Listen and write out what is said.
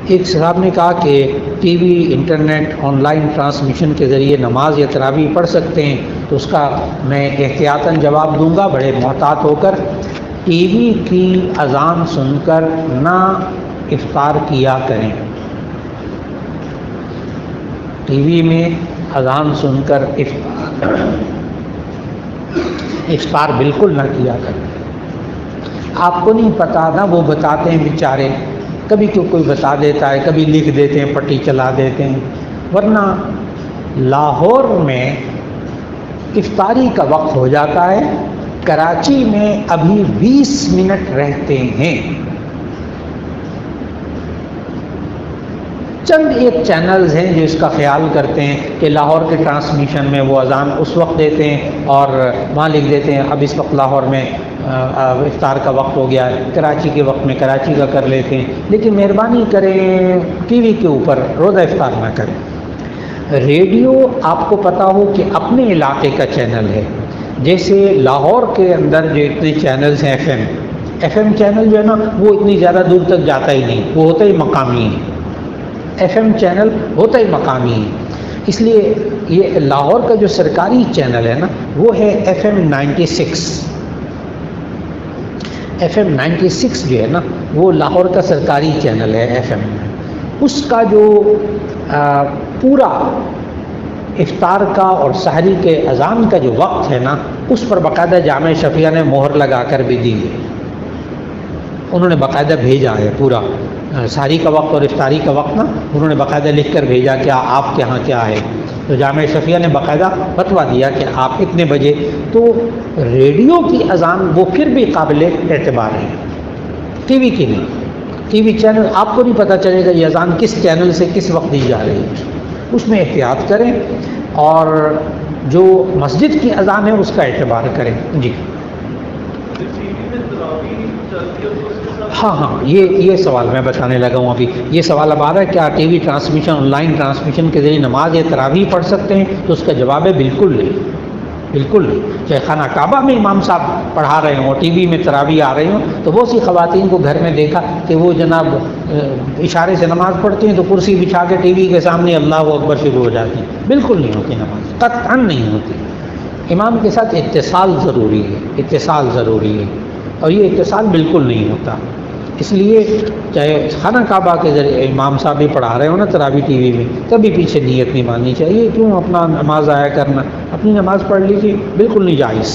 ایک صاحب نے کہا کہ T V, internet, on line transmission کے ذریعے نماز یا تراویح پڑھ سکتے ہیں، تو اس کا میں احتیاطاً جواب دوں گا بڑے محتاط ہو کر۔ ٹی وی کی اذان سن کر نہ افطار کیا کریں، ٹی وی میں اذان سن کر افطار بالکل نہ کیا کریں۔ آپ کو نہیں پتہ، نہ وہ بتاتے ہیں بیچارے، کبھی کوئی بتا دیتا ہے، کبھی لکھ دیتے ہیں، پٹی چلا دیتے ہیں۔ ورنہ لاہور میں افطاری کا وقت ہو جاتا ہے، کراچی میں ابھی 20 منٹ رہتے ہیں۔ چند ایک چینلز ہیں جو اس کا خیال کرتے ہیں کہ لاہور کے ٹرانسمیشن میں وہ اذان اس وقت دیتے ہیں اور وہاں لکھ دیتے ہیں اب اس وقت لاہور میں افطار کا وقت ہو گیا ہے، کراچی کے وقت میں کراچی کا کر لیتے ہیں۔ لیکن مہربانی کریں ٹی وی کے اوپر روزہ افطار نہ کریں۔ ریڈیو آپ کو پتہ ہو کہ اپنے علاقے کا چینل ہے، جیسے لاہور کے اندر جو اتنے چینلز ہیں، ایف ایم چینل جو ہے نا وہ اتنی زیادہ دور تک جاتا ہی نہیں، وہ ہوتا ہی مقامی ہے، ایف ایم چینل ہوتا ہی مقامی ہے۔ اس لیے یہ لاہور کا جو سرکاری چینل ہے نا وہ ہے ایف ایم 96۔ ایف ایم 96 جو ہے نا وہ لاہور کا سرکاری چینل ہے ایف ایم۔ اس کا جو پورا افطار کا اور سحری کے اذان کا جو وقت ہے نا اس پر باقاعدہ جامع شفیع نے مہر لگا کر بھی دی ہے، انہوں نے باقاعدہ بھیجا ہے پورا سحری کا وقت اور افطاری کا وقت نا انہوں نے باقاعدہ لکھ کر بھیجا کہ آپ کے ہاں کیا ہے۔ تو جامع شفیع نے باقاعدہ فتویٰ دیا کہ آپ اتنے بجے۔ تو ریڈیو کی اذان وہ پھر بھی قابل اعتبار ہے، ٹی وی کی نہیں۔ ٹی وی چینل آپ کو نہیں پتہ چلے گا یہ اذان کس چینل سے کس وقت دی جا رہی ہے، اس میں احتیاط کریں اور جو مسجد کی اذان ہے اس کا اعتبار کریں۔ جی ہاں یہ سوال میں بتانے لگا ہوں ابھی۔ یہ سوال اب آ رہا ہے کیا T V transmission, on line transmission کے ذریعے نماز یا تراویح پڑھ سکتے ہیں؟ تو اس کا جواب ہے بالکل نہیں، بالکل نہیں۔ چاہے خانہ کعبہ میں امام صاحب پڑھا رہے ہوں، ٹی وی میں تراویح آ رہی ہوں، تو بہت سی خواتین کو گھر میں دیکھا کہ وہ جناب اشارے سے نماز پڑھتی ہیں تو کرسی بچھا کے ٹی وی کے سامنے اللہ اکبر شروع ہو جاتی ہیں۔ بالکل نہیں ہوتی نماز، قطعاً نہیں ہوتی۔ امام کے ساتھ اتصال ضروری ہے، اتصال ضروری ہے، اور یہ اتصال بالکل نہیں ہوتا۔ اس لیے چاہے خانہ کعبہ کے ذریعے امام صاحب بھی پڑھا رہے ہو نا تراویح ٹی وی میں، کبھی پیچھے نیت نہیں ماننی چاہیے۔ کیوں اپنا نماز ضائع کرنا، اپنی نماز پڑھ لیجیے، بالکل نہیں جائز۔